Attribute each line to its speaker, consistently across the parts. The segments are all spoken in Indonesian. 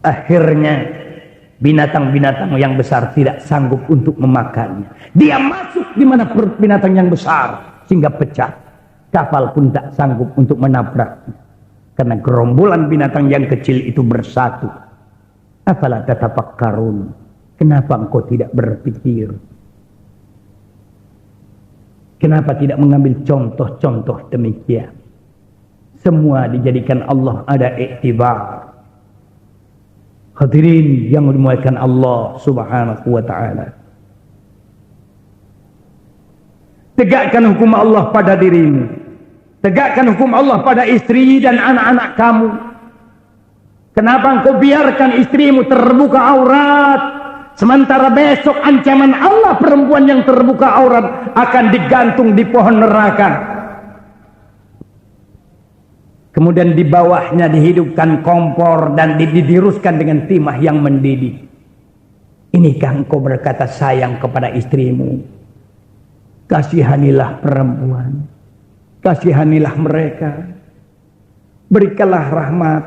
Speaker 1: Akhirnya binatang-binatang yang besar tidak sanggup untuk memakannya. Dia masuk di mana perut binatang yang besar sehingga pecah. Kapal pun tak sanggup untuk menabraknya karena gerombolan binatang yang kecil itu bersatu. Afala tatafakkarun? Kenapa engkau tidak berpikir? Kenapa tidak mengambil contoh-contoh demikian? Semua dijadikan Allah ada iktibar. Hadirin yang dimuliakan Allah Subhanahu wa ta'ala. Tegakkan hukum Allah pada dirimu. Tegakkan hukum Allah pada istri dan anak-anak kamu. Kenapa engkau biarkan istrimu terbuka aurat, sementara besok ancaman Allah perempuan yang terbuka aurat akan digantung di pohon neraka. Kemudian di bawahnya dihidupkan kompor dan didiruskan dengan timah yang mendidih. Inikah engkau berkata sayang kepada istrimu? Kasihanilah perempuan. Kasihanilah mereka. Berikanlah rahmat,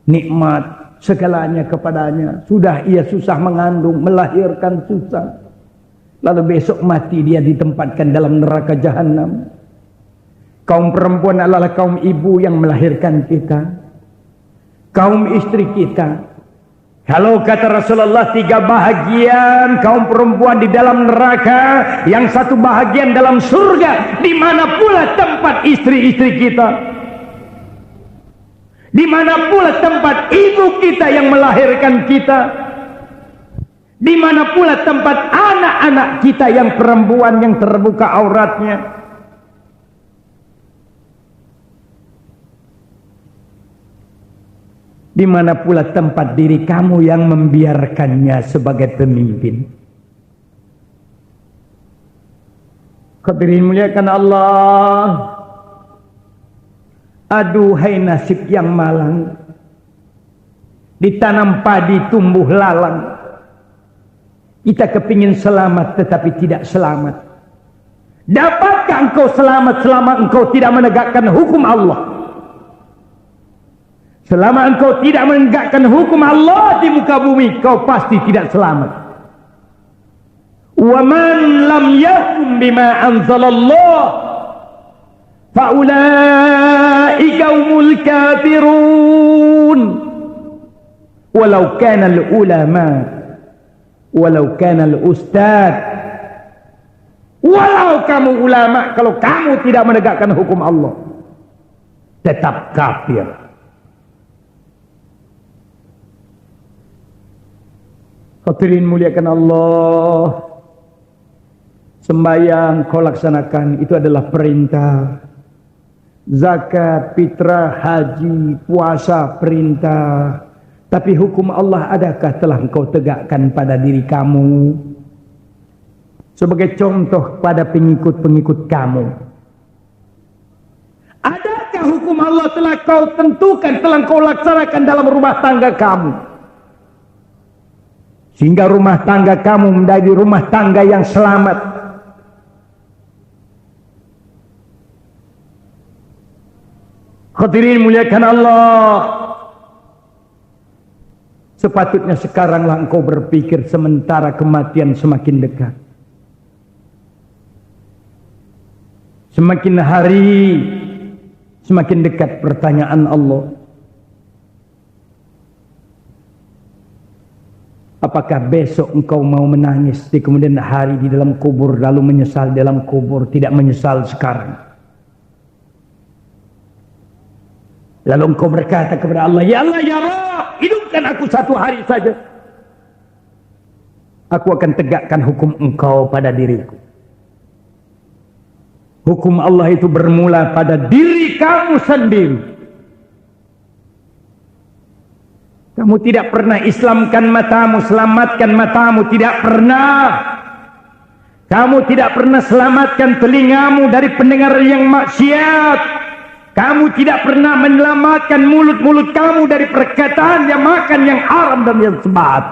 Speaker 1: nikmat, segalanya kepadanya. Sudah ia susah mengandung, melahirkan susah. Lalu besok mati dia ditempatkan dalam neraka jahanam. Kaum perempuan adalah kaum ibu yang melahirkan kita. Kaum istri kita. Kalau kata Rasulullah 3 bahagian kaum perempuan di dalam neraka, yang 1 bahagian dalam surga. Di mana pula tempat istri-istri kita? Di mana pula tempat ibu kita yang melahirkan kita? Di mana pula tempat anak-anak kita yang perempuan yang terbuka auratnya? Di mana pula tempat diri kamu yang membiarkannya sebagai pemimpin? Hadirin muliakan Allah. Aduhai nasib yang malang. Ditanam padi tumbuh lalang. Kita kepingin selamat tetapi tidak selamat. Dapatkah engkau selamat selama engkau tidak menegakkan hukum Allah? Selama engkau tidak menegakkan hukum Allah di muka bumi, kau pasti tidak selamat. Wa man lam yahkum bima anzalallah fa ulaika humul kafirun. Walau kana al ulama, walau kana al ustad, walau kamu ulama, kalau kamu tidak menegakkan hukum Allah, tetap kafir. Hadirin muliakan Allah. Sembahyang kau laksanakan itu adalah perintah. Zakat, fitrah, haji, puasa perintah. Tapi hukum Allah adakah telah engkau tegakkan pada diri kamu? Sebagai contoh pada pengikut-pengikut kamu. Adakah hukum Allah telah kau tentukan, telah kau laksanakan dalam rumah tangga kamu? Sehingga rumah tangga kamu menjadi rumah tangga yang selamat. Hadirin muliakan Allah. Sepatutnya sekaranglah engkau berpikir sementara kematian semakin dekat. Semakin hari semakin dekat pertanyaan Allah. Apakah besok engkau mau menangis di kemudian hari di dalam kubur, lalu menyesal dalam kubur, tidak menyesal sekarang? Lalu engkau berkata kepada Allah, ya Allah, ya Rabb, hidupkan aku 1 hari saja. Aku akan tegakkan hukum engkau pada diriku. Hukum Allah itu bermula pada diri kamu sendiri. Kamu tidak pernah islamkan matamu, selamatkan matamu, tidak pernah. Kamu tidak pernah selamatkan telingamu dari pendengar yang maksiat. Kamu tidak pernah menyelamatkan mulut-mulut kamu dari perkataan yang makan yang haram dan yang sebat.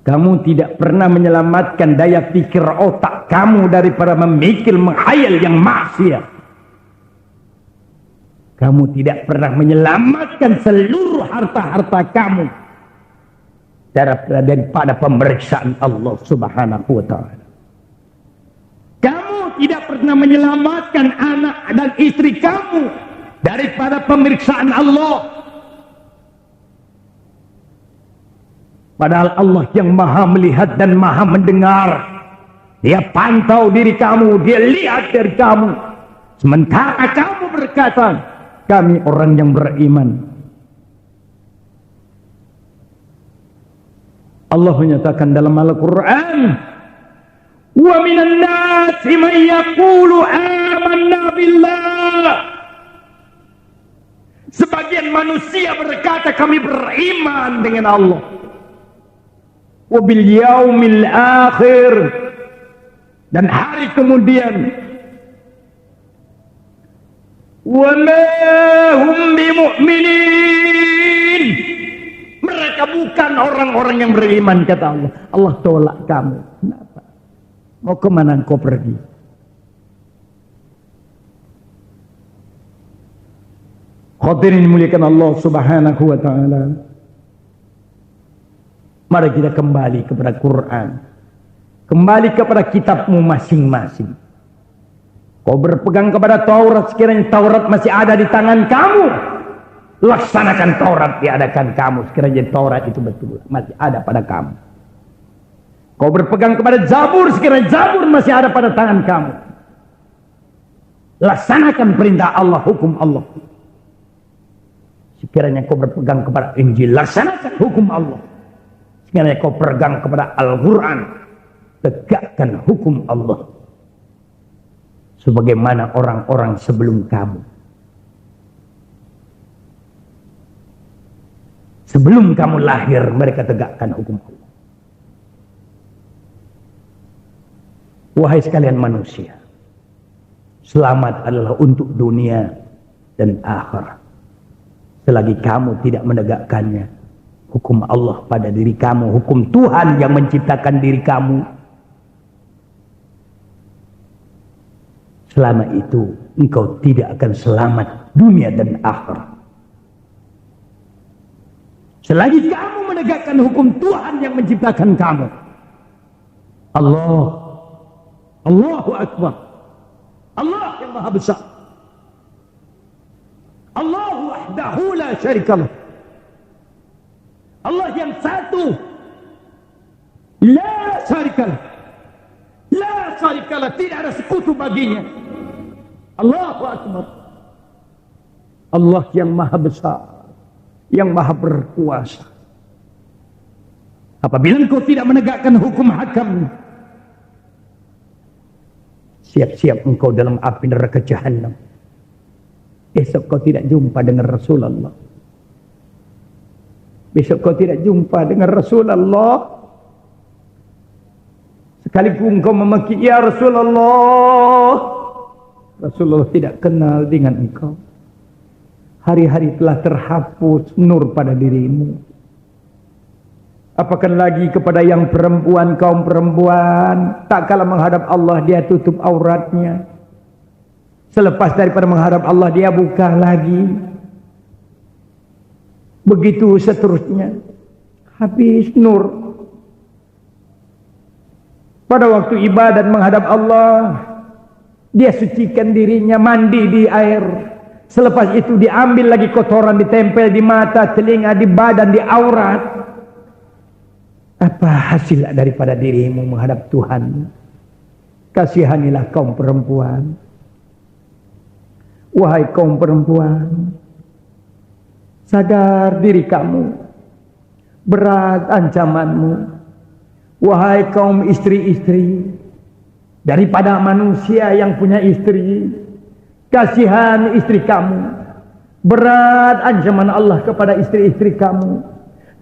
Speaker 1: Kamu tidak pernah menyelamatkan daya pikir otak kamu daripada memikir menghayal yang maksiat. Kamu tidak pernah menyelamatkan seluruh harta-harta kamu daripada pemeriksaan Allah Subhanahu wa ta'ala. Kamu tidak pernah menyelamatkan anak dan istri kamu daripada pemeriksaan Allah. Padahal Allah yang maha melihat dan maha mendengar. Dia pantau diri kamu, dia lihat dari kamu. Sementara kamu berkata, kami orang yang beriman. Allah menyatakan dalam Al-Quran, wa minan nasi man yaqulu amanna billah. Sebagian manusia berkata kami beriman dengan Allah. Wa bil yaumil akhir, dan hari kemudian. Wa ma hum bimu'minin. Mereka bukan orang-orang yang beriman, kata Allah. Allah tolak kamu. Kenapa? Mau kemana engkau pergi? Hadirin dimuliakan Allah Subhanahu wa ta'ala. Mari kita kembali kepada Quran. Kembali kepada kitabmu masing-masing. Kau berpegang kepada Taurat, sekiranya Taurat masih ada di tangan kamu. Laksanakan Taurat diadakan kamu, sekiranya Taurat itu betul masih ada pada kamu. Kau berpegang kepada Zabur, sekiranya Zabur masih ada pada tangan kamu. Laksanakan perintah Allah, hukum Allah. Sekiranya kau berpegang kepada Injil, laksanakan hukum Allah. Sekiranya kau berpegang kepada Al-Quran, tegakkan hukum Allah. Sebagaimana orang-orang sebelum kamu. Sebelum kamu lahir, mereka tegakkan hukum Allah. Wahai sekalian manusia, selamat adalah untuk dunia dan akhirat. Selagi kamu tidak menegakkannya, hukum Allah pada diri kamu, hukum Tuhan yang menciptakan diri kamu, selama itu engkau tidak akan selamat dunia dan akhirat. Selagi kamu menegakkan hukum Tuhan yang menciptakan kamu, Allahu Akbar, Allah yang maha besar, Allahu wahdahu la syarikalah, Allah yang satu, la syarikalah, la syarikalah, tidak ada sekutu baginya. Allahu Akbar, Allah yang maha besar, yang maha berkuasa. Apabila engkau tidak menegakkan hukum hakam, siap-siap engkau dalam api neraka Jahannam. Besok kau tidak jumpa dengan Rasulullah. Besok kau tidak jumpa dengan Rasulullah. Sekalipun kau memaki, ya Rasulullah, Rasulullah tidak kenal dengan engkau. Hari-hari telah terhapus nur pada dirimu. Apakah lagi kepada yang perempuan, kaum perempuan, tak kala menghadap Allah dia tutup auratnya. Selepas daripada menghadap Allah dia buka lagi. Begitu seterusnya. Habis nur. Pada waktu ibadat menghadap Allah, dia sucikan dirinya, mandi di air. Selepas itu diambil lagi kotoran, ditempel di mata, telinga, di badan, di aurat. Apa hasil daripada dirimu menghadap Tuhan? Kasihanilah kaum perempuan. Wahai kaum perempuan, sadar diri kamu, berat ancamanmu. Wahai kaum istri-istri, daripada manusia yang punya istri, kasihan istri kamu. Berat ancaman Allah kepada istri-istri kamu.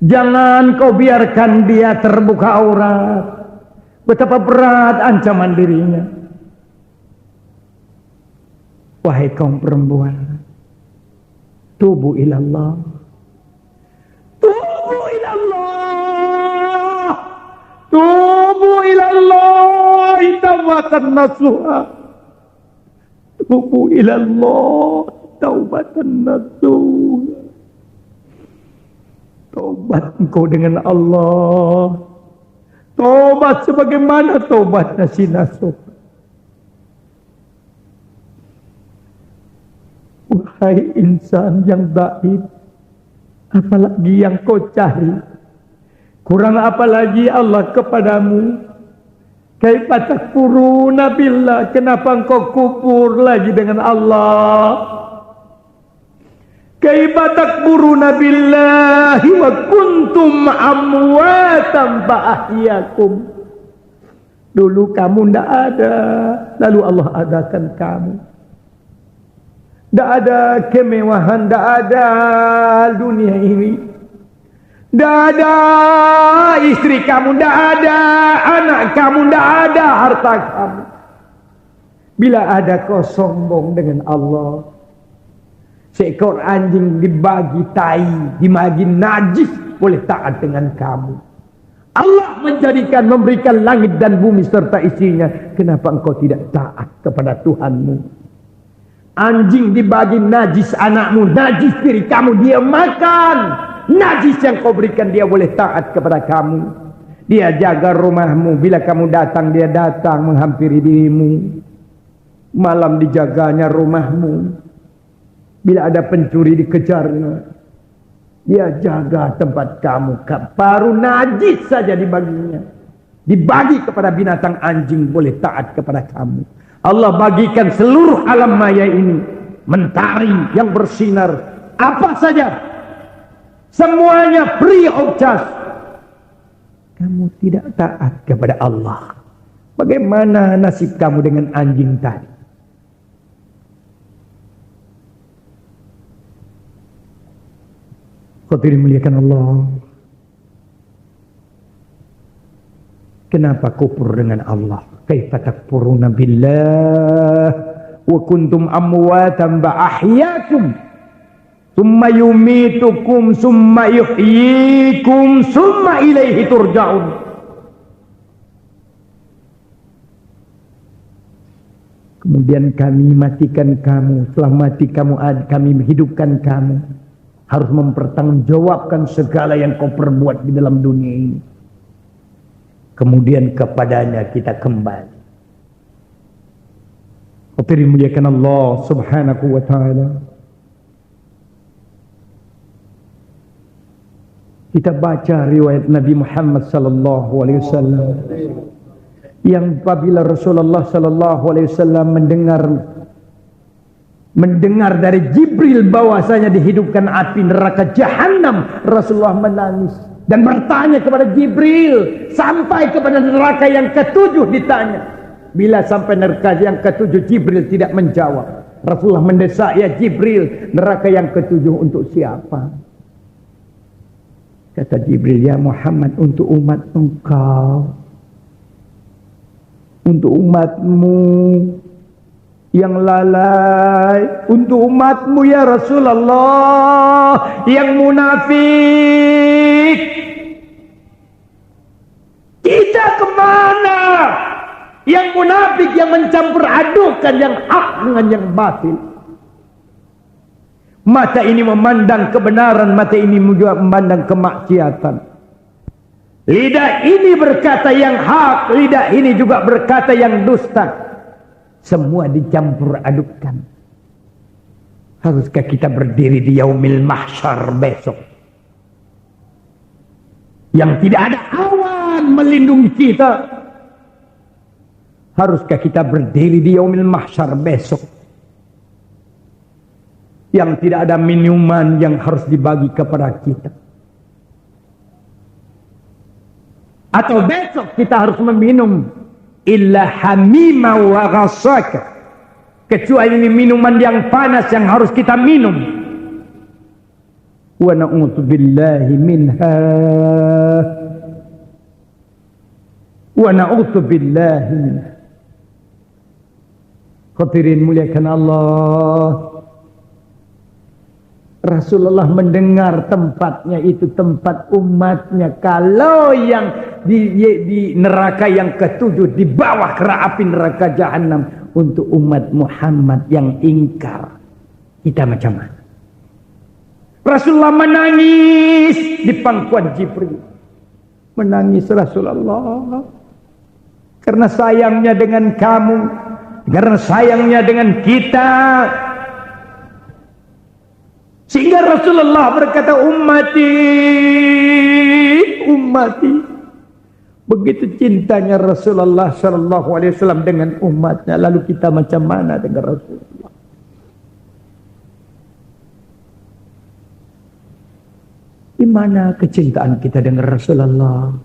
Speaker 1: Jangan kau biarkan dia terbuka aurat. Betapa berat ancaman dirinya. Wahai kaum perempuan, tubu ilallah. Tubu ilallah. Tubu ilallah. Taubatan nasuha. Tubu ilallah. Taubatan nasuha. Taubat engkau dengan Allah. Taubat sebagaimana taubatnya si Nasuh. Wahai insan yang baik, apalagi yang kau cari? Kurang apalagi Allah kepadamu? Kaifa takfuruna billah? Kenapa engkau kufur lagi dengan Allah? Kaifa takfuruna billahi wa kuntum amwatan fa ahyakum? Dulu kamu tidak ada, lalu Allah adakan kamu. Tidak ada kemewahan, tidak ada dunia ini. Tidak ada istri kamu, tidak ada anak kamu, tidak ada harta kamu. Bila ada kau sombong dengan Allah, seekor anjing dibagi tai, dibagi najis, boleh taat dengan kamu. Allah memberikan langit dan bumi serta isinya. Kenapa engkau tidak taat kepada Tuhanmu? Anjing dibagi najis anakmu, najis diri kamu, dia makan. Najis yang kau berikan, dia boleh taat kepada kamu. Dia jaga rumahmu, bila kamu datang, dia datang menghampiri dirimu. Malam dijaganya rumahmu. Bila ada pencuri dikejarnya, dia jaga tempat kamu. Baru najis saja dibaginya. Dibagi kepada binatang, anjing boleh taat kepada kamu. Allah bagikan seluruh alam maya ini, mentari yang bersinar, apa saja, semuanya free of charge. Kamu tidak taat kepada Allah. Bagaimana nasib kamu dengan anjing tadi? Kau tidak muliakan Allah. Kenapa kufur dengan Allah? Kaifa takfuruna billah wa kuntum amwatan fa ahyakum thumma yumitukum thumma yuhyikum thumma ilaihi turja'un. Kemudian kami matikan kamu, setelah mati kami hidupkan kamu. Harus mempertanggungjawabkan segala yang kau perbuat di dalam dunia ini. Kemudian kepadanya kita kembali. Kau dimuliakan Allah subhanahu wa ta'ala. Kita baca riwayat Nabi Muhammad sallallahu alaihi wasallam, yang apabila Rasulullah sallallahu alaihi wasallam mendengar dari Jibril bahwasanya dihidupkan api neraka Jahannam, Rasulullah menangis dan bertanya kepada Jibril sampai kepada neraka yang ketujuh ditanya. Bila sampai neraka yang ketujuh, Jibril tidak menjawab. Rasulullah mendesak, ya Jibril, neraka yang ketujuh untuk siapa? Kata Jibril, ya Muhammad, untuk umat engkau, untuk umatmu yang lalai, untuk umatmu ya Rasulullah yang munafik. Kita kemana? Yang munafik, yang mencampur adukan yang hak dengan yang batil. Mata ini memandang kebenaran, mata ini juga memandang kemaksiatan. Lidah ini berkata yang hak, lidah ini juga berkata yang dusta. Semua dicampur adukan. Haruskah kita berdiri di yaumil mahsyar besok, yang tidak ada awan melindungi kita? Haruskah kita berdiri di yaumil mahsyar besok, yang tidak ada minuman yang harus dibagi kepada kita? Atau besok kita harus meminum illa hamima wa ghasaka, kecuali ini minuman yang panas yang harus kita minum. wa na'udzubillahi minha wa na'udzubillahi minha. Hadirin muliakan Allah, Rasulullah mendengar tempatnya itu tempat umatnya. Kalau yang di neraka yang ketujuh, di bawah kera api neraka jahanam, untuk umat Muhammad yang ingkar, kita macam mana? Rasulullah menangis di pangkuan Jibril. Menangis Rasulullah karena sayangnya dengan kamu, karena sayangnya dengan kita. Sehingga Rasulullah berkata, ummati, ummati. Begitu cintanya Rasulullah sallallahu alaihi wasallam dengan umatnya. Lalu kita macam mana dengan Rasulullah? Di mana kecintaan kita dengan Rasulullah?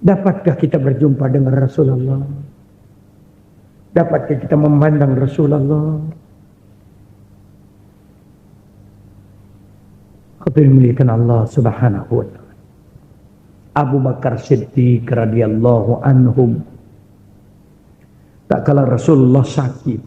Speaker 1: Dapatkah kita berjumpa dengan Rasulullah? Dapatkah kita memandang Rasulullah? Hadirin muliakan Allah Subhanahu wa ta'ala. Abu Bakar Siddiq radhiyallahu anhum, tak kala Rasulullah sakit,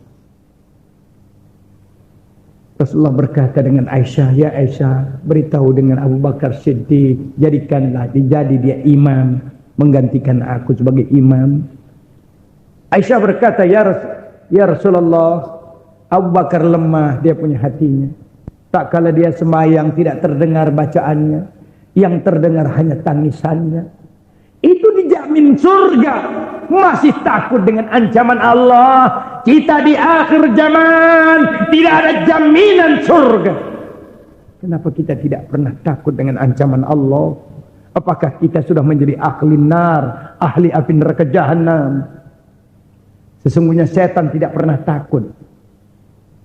Speaker 1: Rasulullah berkata dengan Aisyah, ya Aisyah, beritahu dengan Abu Bakar Siddiq, jadikanlah jadi dia imam, menggantikan aku sebagai imam. Aisyah berkata, ya Rasulullah, Abu Bakar lemah, dia punya hatinya. Tak kala dia sembahyang tidak terdengar bacaannya, yang terdengar hanya tangisannya. Itu dijamin surga. Masih takut dengan ancaman Allah. Kita di akhir zaman tidak ada jaminan surga. Kenapa kita tidak pernah takut dengan ancaman Allah? Apakah kita sudah menjadi ahli nar, ahli api neraka jahanam? Sesungguhnya setan tidak pernah takut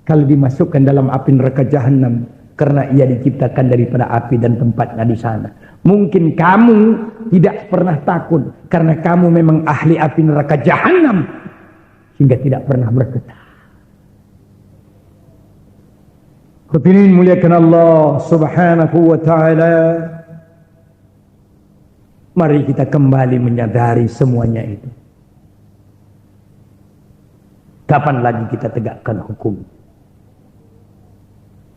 Speaker 1: kalau dimasukkan dalam api neraka jahanam, karena ia diciptakan daripada api dan tempatnya di sana. Mungkin kamu tidak pernah takut karena kamu memang ahli api neraka jahanam, sehingga tidak pernah bergetar. Hadirin muliakan Allah Subhanahu wa ta'ala. Mari kita kembali menyadari semuanya itu. Kapan lagi kita tegakkan hukum?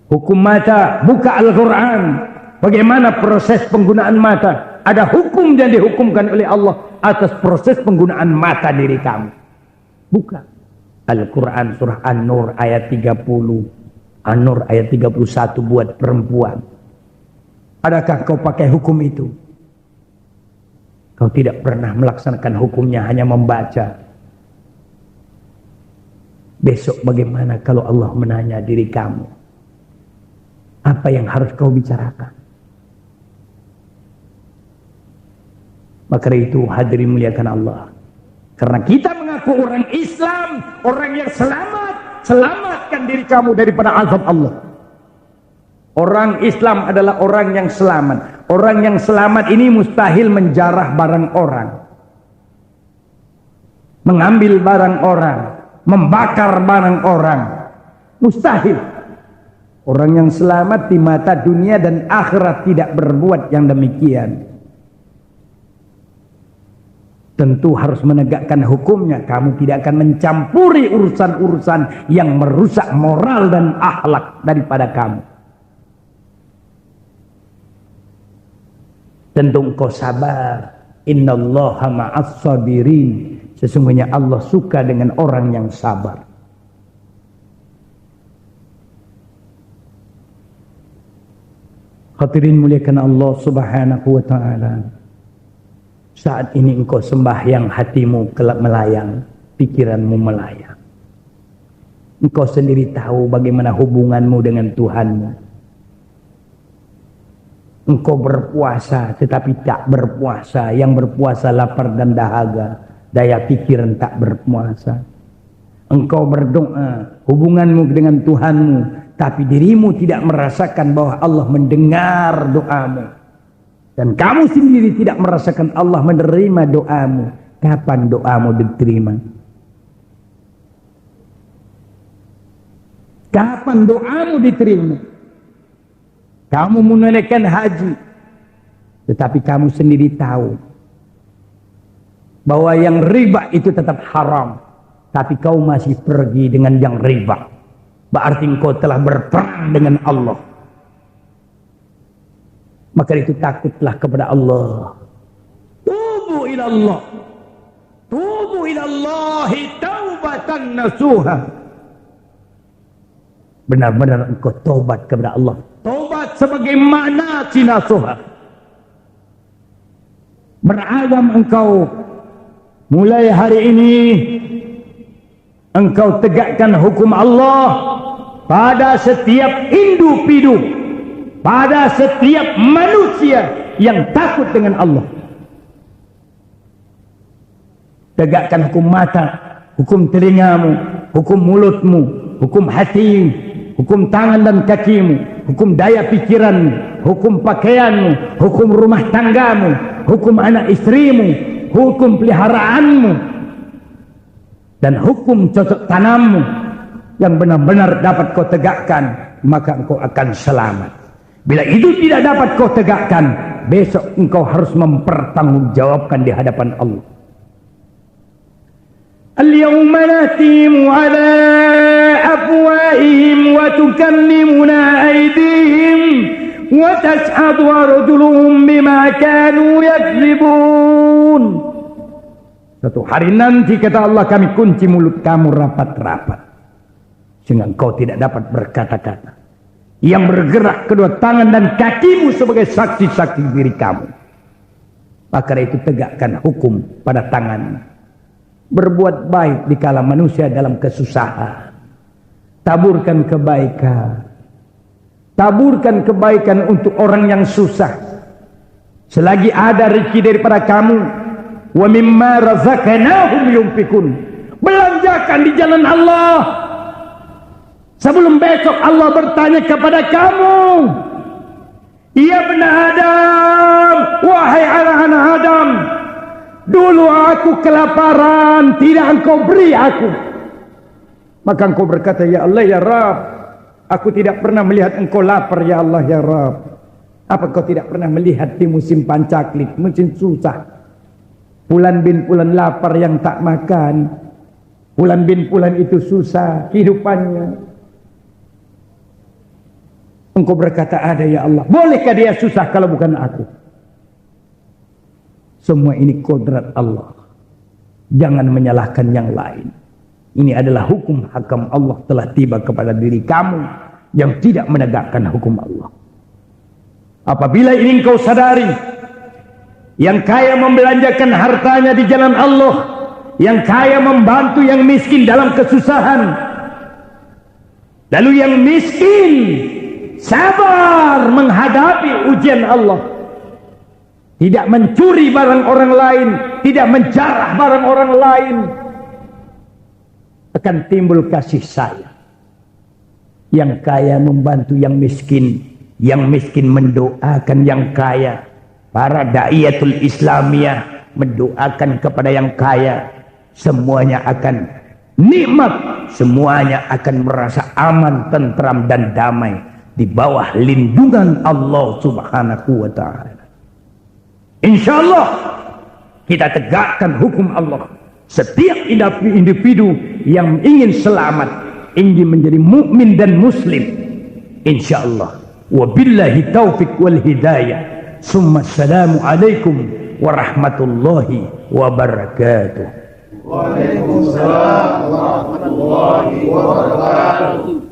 Speaker 1: Hukum mata, buka Al-Quran. Bagaimana proses penggunaan mata? Ada hukum yang dihukumkan oleh Allah atas proses penggunaan mata diri kamu. Buka Al-Quran surah An-Nur ayat 30. An-Nur ayat 31 buat perempuan. Adakah kau pakai hukum itu? Kau tidak pernah melaksanakan hukumnya, hanya membaca. Besok bagaimana kalau Allah menanya diri kamu? Apa yang harus kau bicarakan? Maka itu hadirin muliakan Allah. Karena kita mengaku orang Islam, orang yang selamat, selamatkan diri kamu daripada azab Allah. Orang Islam adalah orang yang selamat. Orang yang selamat ini mustahil menjarah barang orang, mengambil barang orang, membakar barang orang. Mustahil. Orang yang selamat di mata dunia dan akhirat tidak berbuat yang demikian. Tentu harus menegakkan hukumnya. Kamu tidak akan mencampuri urusan-urusan yang merusak moral dan akhlak daripada kamu. Tentu engkau sabar. Innallaha ma'as sabirin. Sesungguhnya Allah suka dengan orang yang sabar. Hadirin muliakan Allah Subhanahu wa ta'ala. Saat ini engkau sembahyang, hatimu kelak melayang, pikiranmu melayang. Engkau sendiri tahu bagaimana hubunganmu dengan Tuhanmu. Engkau berpuasa tetapi tak berpuasa. Yang berpuasa lapar dan dahaga, daya pikiran tak berpuasa. Engkau berdoa, hubunganmu dengan Tuhanmu, tapi dirimu tidak merasakan bahwa Allah mendengar doamu. Dan kamu sendiri tidak merasakan Allah menerima doamu. Kapan doamu diterima? Kapan doamu diterima? Kamu menunaikan haji, tetapi kamu sendiri tahu bahwa yang riba itu tetap haram, tapi kau masih pergi dengan yang riba. Berarti engkau telah berperang dengan Allah. Maka itu takutlah kepada Allah. Tubu ila Allah. Tubu ila Allahi taubatan nasuha. Benar-benar engkau taubat kepada Allah. Taubat sebagaimana nasuha. Berazam engkau mulai hari ini engkau tegakkan hukum Allah pada setiap individu, pada setiap manusia yang takut dengan Allah. Tegakkan hukum mata, hukum telingamu, hukum mulutmu, hukum hatimu, hukum tangan dan kakimu, hukum daya pikiranmu, hukum pakaianmu, hukum rumah tanggamu, hukum anak istrimu, hukum peliharaanmu, dan hukum cocok tanammu yang benar-benar dapat kau tegakkan, maka engkau akan selamat. Bila itu tidak dapat kau tegakkan, besok engkau harus mempertanggungjawabkan di hadapan Allah. Al-yawma nahtimu ala afwahihim wa tukallimuna aydihim wa tashhadu arjuluhum bima kanu yakzibun. Suatu hari nanti kata Allah, kami kunci mulut kamu rapat-rapat sehingga engkau tidak dapat berkata-kata. Yang bergerak kedua tangan dan kakimu sebagai saksi-saksi diri kamu. Maka itu tegakkan hukum pada tanganmu. Berbuat baik dikala manusia dalam kesusahan. Taburkan kebaikan. Taburkan kebaikan untuk orang yang susah. Selagi ada rezeki daripada kamu, wa mimma razaqnahum yunfikun. Belanjakan di jalan Allah. Sebelum besok Allah bertanya kepada kamu, ya bani Adam, wahai anak-anak Adam, dulu aku kelaparan, tidak engkau beri aku. Maka engkau berkata, ya Allah ya Rabb, aku tidak pernah melihat engkau lapar ya Allah ya Rabb. Apa kau tidak pernah melihat di musim pancaklik, musim susah, bulan bin bulan lapar yang tak makan, bulan bin bulan itu susah kehidupannya. Engkau berkata ada ya Allah. Bolehkah dia susah kalau bukan aku? Semua ini kodrat Allah. Jangan menyalahkan yang lain. Ini adalah hukum hakam Allah telah tiba kepada diri kamu yang tidak menegakkan hukum Allah. Apabila ini engkau sadari, yang kaya membelanjakan hartanya di jalan Allah, yang kaya membantu yang miskin dalam kesusahan, lalu yang miskin sabar menghadapi ujian Allah, tidak mencuri barang orang lain, tidak menjarah barang orang lain, akan timbul kasih sayang. Yang kaya membantu yang miskin mendoakan yang kaya. Para da'iyatul Islamiyah mendoakan kepada yang kaya, semuanya akan nikmat, semuanya akan merasa aman, tentram dan damai di bawah lindungan Allah Subhanahu wa ta'ala. Insyaallah kita tegakkan hukum Allah. Setiap individu yang ingin selamat, ingin menjadi mukmin dan muslim, insyaallah. Wabillahi taufiq wal hidayah. Summa assalamu alaikum warahmatullahi wabarakatuh.
Speaker 2: Waalaikumsalam warahmatullahi wabarakatuh.